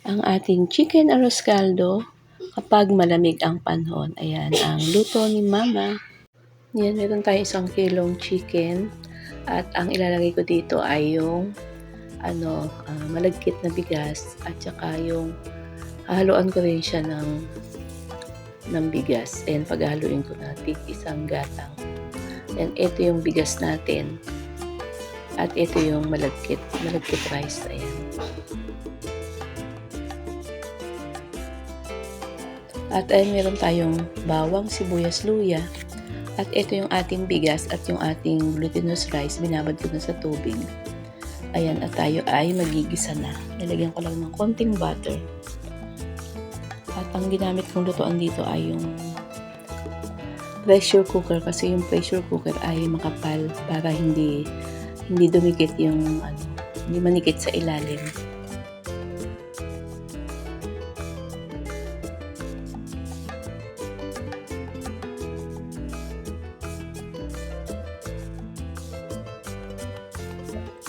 ang ating chicken arroz caldo kapag malamig ang panahon. Ayan, ang luto ni Mama. Yan, meron tayo 1 kilong chicken at ang ilalagay ko dito ay yung malagkit na bigas at saka yung hahaluan ko rin siya ng bigas. And paghahaluin ko na isang gatang. And ito yung bigas natin. At ito yung malagkit rice. Ayan. At ayun, meron tayong bawang, sibuyas, luya. At ito yung ating bigas at yung ating glutinous rice. Binabad ko na sa tubig. Ayan, at tayo ay magigisa na. Nilagyan ko lang ng konting butter. At ang ginamit kong lutuan dito ay yung pressure cooker. Kasi yung pressure cooker ay makapal para hindi dumikit yung hindi manikit sa ilalim.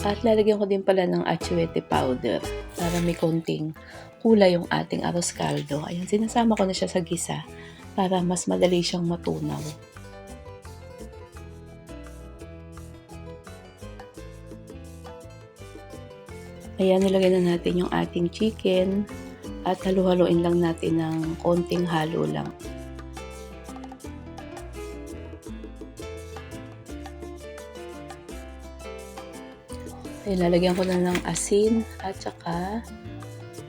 At lalagyan ko din pala ng atsuete powder para may konting kulay yung ating arroz caldo. Ayan, sinasama ko na siya sa gisa para mas madali siyang matunaw. Ayan, nilagay na natin yung ating chicken at halu-haluin lang natin ng konting halo lang. Ayan, lalagyan ko na ng asin at saka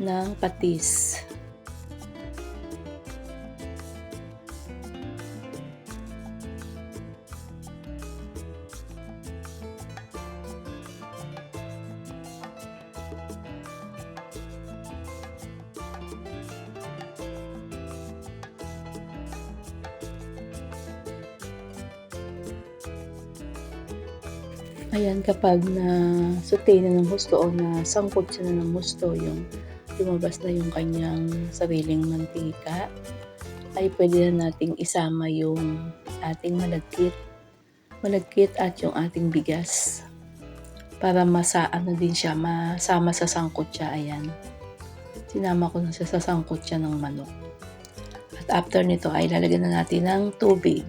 ng patis. Ayan, kapag na-saute na ng husto o nasangkot siya na ng husto, yung lumabas na yung kanyang sariling mantika, ay pwede na nating isama yung ating malagkit at yung ating bigas para din siya, masama sa sangkot siya. Ayan, sinama ko na siya sa sangkot siya ng manok. At after nito ay lalagyan na natin ng tubig.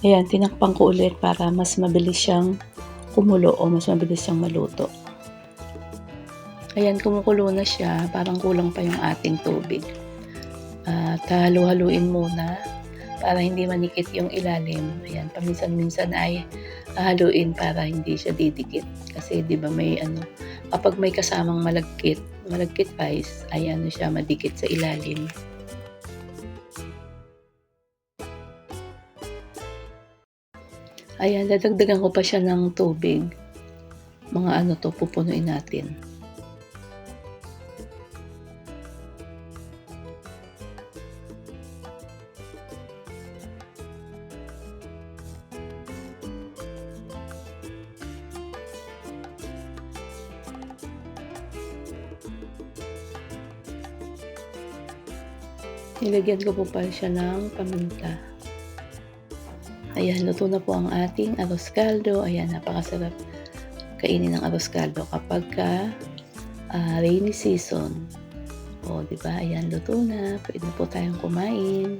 Ayan, tinakpan ko ulit para mas mabilis siyang kumulo o mas mabilis siyang maluto. Ayan, kumukulo na siya, parang kulang pa yung ating tubig. At halu-haluin muna para hindi manikit yung ilalim. Ayan, paminsan-minsan ay haluin para hindi siya didikit. Kasi 'di ba may kapag may kasamang malagkit rice, ay siya madikit sa ilalim. Ayan, dadagdagan ko pa siya ng tubig. Mga pupunuin natin. Nilagyan ko po pa siya ng paminta. Ayan, luto na po ang ating arroz caldo. Ayan, napakasarap kainin ng arroz caldo kapag rainy season. O, di ba? Ayan, luto na. Pwede na po tayong kumain.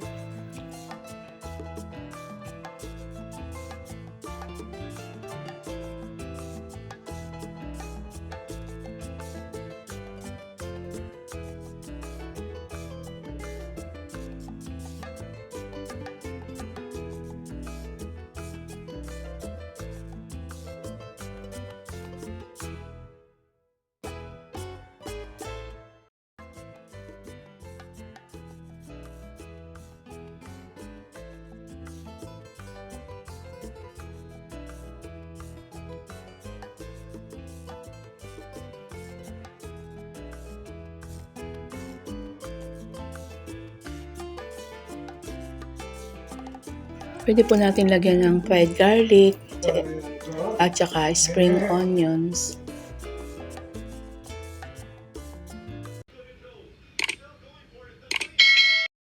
Puwede po natin lagyan ng fried garlic at saka spring onions.